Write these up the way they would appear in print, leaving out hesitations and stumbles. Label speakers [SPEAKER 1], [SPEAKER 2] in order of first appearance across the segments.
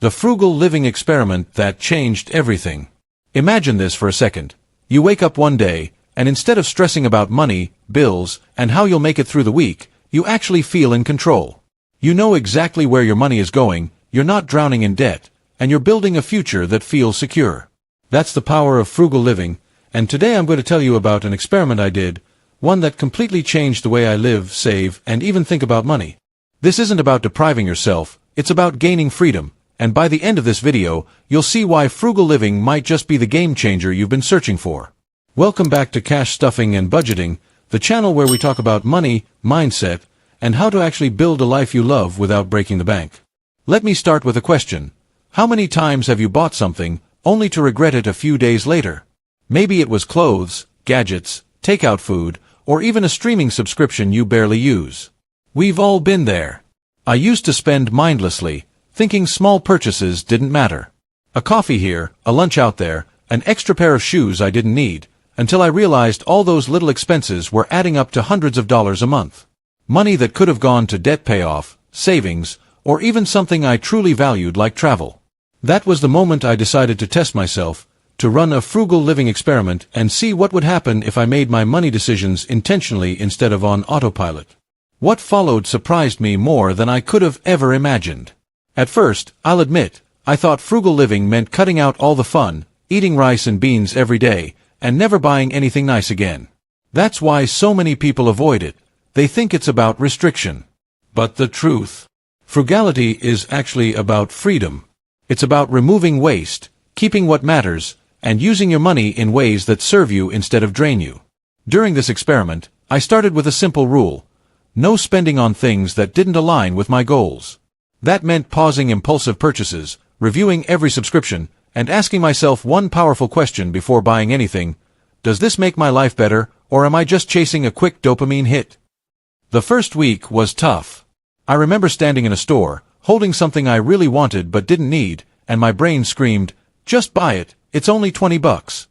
[SPEAKER 1] The frugal living experiment that changed everything. Imagine this for a second. You wake up one day, and instead of stressing about money, bills, and how you'll make it through the week, you actually feel in control. You know exactly where your money is going, you're not drowning in debt, and you're building a future that feels secure. That's the power of frugal living, and today I'm going to tell you about an experiment I did, one that completely changed the way I live, save, and even think about money. This isn't about depriving yourself, it's about gaining freedom, and by the end of this video, you'll see why frugal living might just be the game changer you've been searching for. Welcome back to Cash Stuffing and Budgeting, the channel where we talk about money, mindset, and how to actually build a life you love without breaking the bank. Let me start with a question. How many times have you bought something, only to regret it a few days later? Maybe it was clothes, gadgets, takeout food, or even a streaming subscription you barely use. We've all been there. I used to spend mindlessly, thinking small purchases didn't matter. A coffee here, a lunch out there, an extra pair of shoes I didn't need, until I realized all those little expenses were adding up to hundreds of dollars a month. Money that could have gone to debt payoff, savings, or even something I truly valued like travel. That was the moment I decided to test myself, to run a frugal living experiment and see what would happen if I made my money decisions intentionally instead of on autopilot. What followed surprised me more than I could have ever imagined. At first, I'll admit, I thought frugal living meant cutting out all the fun, eating rice and beans every day, and never buying anything nice again. That's why so many people avoid it. They think it's about restriction. But the truth. Frugality is actually about freedom. It's about removing waste, keeping what matters, and using your money in ways that serve you instead of drain you. During this experiment, I started with a simple rule. No spending on things that didn't align with my goals. That meant pausing impulsive purchases, reviewing every subscription, and asking myself one powerful question before buying anything. Does this make my life better, or am I just chasing a quick dopamine hit? The first week was tough. I remember standing in a store, holding something I really wanted but didn't need, and my brain screamed, "Just buy it, it's only $20.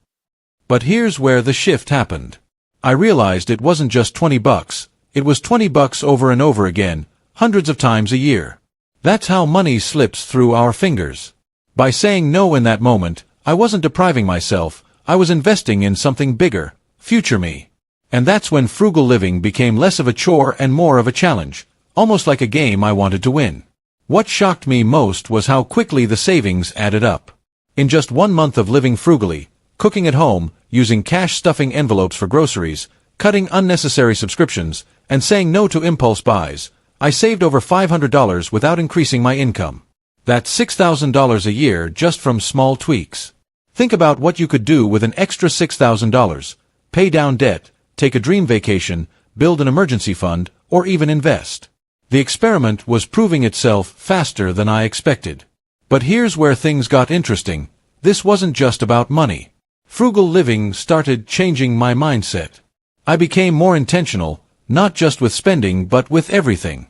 [SPEAKER 1] But here's where the shift happened. I realized it wasn't just $20, it was $20 over and over again, hundreds of times a year. That's how money slips through our fingers. By saying no in that moment, I wasn't depriving myself, I was investing in something bigger, future me. And that's when frugal living became less of a chore and more of a challenge, almost like a game I wanted to win. What shocked me most was how quickly the savings added up. In just 1 month of living frugally, cooking at home, using cash stuffing envelopes for groceries, cutting unnecessary subscriptions, and saying no to impulse buys, I saved over $500 without increasing my income. That's $6,000 a year just from small tweaks. Think about what you could do with an extra $6,000. Pay down debt, take a dream vacation, build an emergency fund, or even invest. The experiment was proving itself faster than I expected. But here's where things got interesting. This wasn't just about money. Frugal living started changing my mindset. I became more intentional, not just with spending but with everything.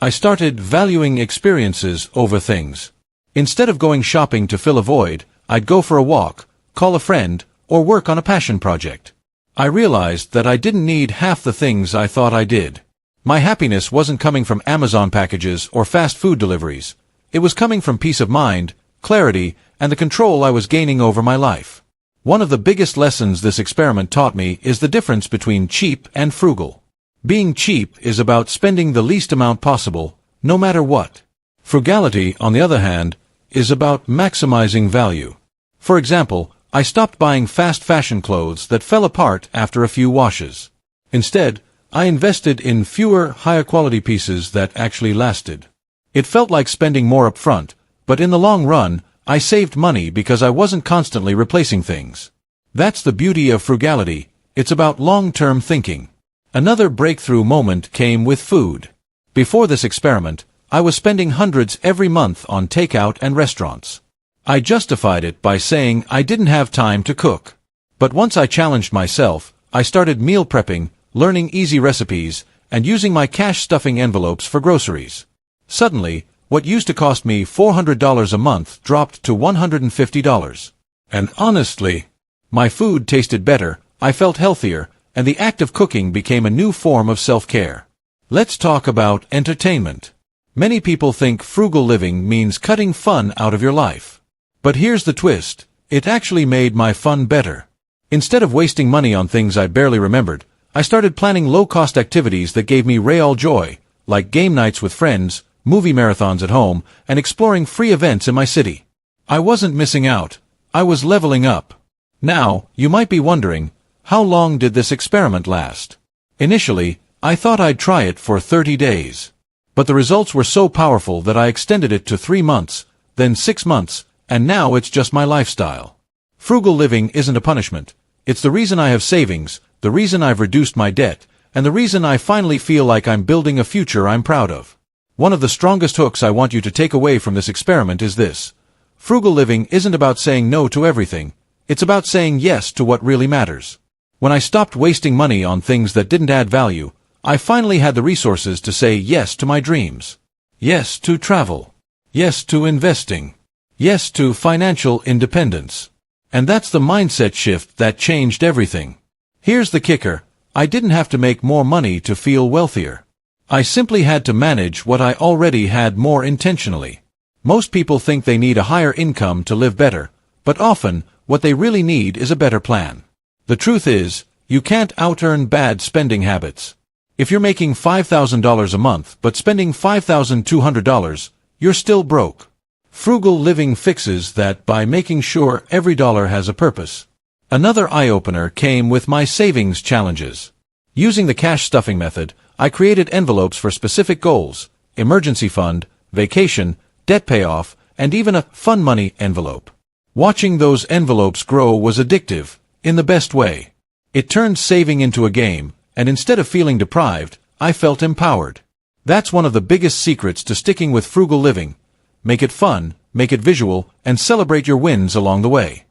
[SPEAKER 1] I started valuing experiences over things. Instead of going shopping to fill a void, I'd go for a walk, call a friend, or work on a passion project. I realized that I didn't need half the things I thought I did. My happiness wasn't coming from Amazon packages or fast food deliveries. It was coming from peace of mind, clarity, and the control I was gaining over my life. One of the biggest lessons this experiment taught me is the difference between cheap and frugal. Being cheap is about spending the least amount possible, no matter what. Frugality, on the other hand, is about maximizing value. For example, I stopped buying fast fashion clothes that fell apart after a few washes. Instead, I invested in fewer, higher quality pieces that actually lasted. It felt like spending more up front, but in the long run, I saved money because I wasn't constantly replacing things. That's the beauty of frugality. It's about long-term thinking. Another breakthrough moment came with food. Before this experiment, I was spending hundreds every month on takeout and restaurants. I justified it by saying I didn't have time to cook. But once I challenged myself, I started meal prepping, learning easy recipes, and using my cash stuffing envelopes for groceries. Suddenly, what used to cost me $400 a month dropped to $150. And honestly, my food tasted better, I felt healthier, and the act of cooking became a new form of self-care. Let's talk about entertainment. Many people think frugal living means cutting fun out of your life. But here's the twist. It actually made my fun better. Instead of wasting money on things I barely remembered, I started planning low-cost activities that gave me real joy, like game nights with friends, movie marathons at home, and exploring free events in my city. I wasn't missing out. I was leveling up. Now, you might be wondering, how long did this experiment last? Initially, I thought I'd try it for 30 days. But the results were so powerful that I extended it to 3 months, then 6 months, and now it's just my lifestyle. Frugal living isn't a punishment. It's the reason I have savings, the reason I've reduced my debt, and the reason I finally feel like I'm building a future I'm proud of. One of the strongest hooks I want you to take away from this experiment is this. Frugal living isn't about saying no to everything. It's about saying yes to what really matters. When I stopped wasting money on things that didn't add value, I finally had the resources to say yes to my dreams. Yes to travel. Yes to investing. Yes to financial independence. And that's the mindset shift that changed everything. Here's the kicker. I didn't have to make more money to feel wealthier. I simply had to manage what I already had more intentionally. Most people think they need a higher income to live better, but often, what they really need is a better plan. The truth is, you can't out-earn bad spending habits. If you're making $5,000 a month but spending $5,200, you're still broke. Frugal living fixes that by making sure every dollar has a purpose. Another eye-opener came with my savings challenges. Using the cash stuffing method, I created envelopes for specific goals, emergency fund, vacation, debt payoff, and even a fun money envelope. Watching those envelopes grow was addictive, in the best way. It turned saving into a game, and instead of feeling deprived, I felt empowered. That's one of the biggest secrets to sticking with frugal living. Make it fun, make it visual, and celebrate your wins along the way.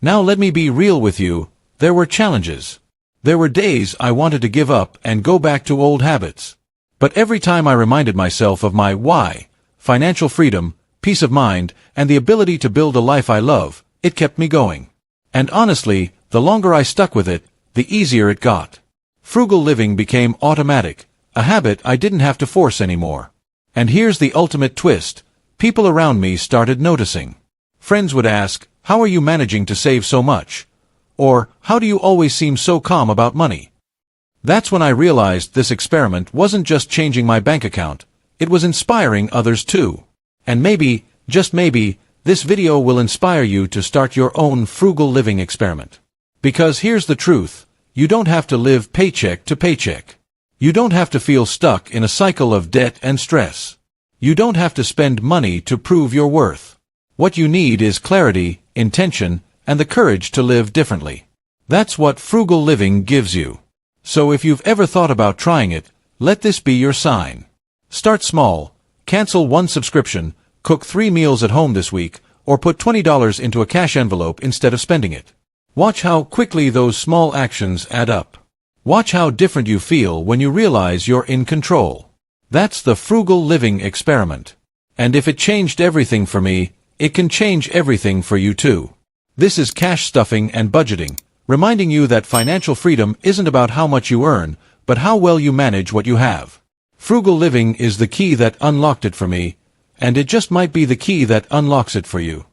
[SPEAKER 1] Now let me be real with you. There were challenges. There were days I wanted to give up and go back to old habits. But every time I reminded myself of my why, financial freedom, peace of mind, and the ability to build a life I love, it kept me going. And honestly, the longer I stuck with it, the easier it got. Frugal living became automatic, a habit I didn't have to force anymore. And here's the ultimate twist. People around me started noticing. Friends would ask, "How are you managing to save so much?" Or, "How do you always seem so calm about money?" That's when I realized this experiment wasn't just changing my bank account, it was inspiring others too. And maybe, just maybe, this video will inspire you to start your own frugal living experiment. Because here's the truth, you don't have to live paycheck to paycheck. You don't have to feel stuck in a cycle of debt and stress. You don't have to spend money to prove your worth. What you need is clarity, intention, and the courage to live differently. That's what frugal living gives you. So if you've ever thought about trying it, let this be your sign. Start small, cancel one subscription, cook 3 meals at home this week, or put $20 into a cash envelope instead of spending it. Watch how quickly those small actions add up. Watch how different you feel when you realize you're in control. That's the frugal living experiment. And if it changed everything for me, it can change everything for you too. This is Cash Stuffing and Budgeting, reminding you that financial freedom isn't about how much you earn, but how well you manage what you have. Frugal living is the key that unlocked it for me, and it just might be the key that unlocks it for you.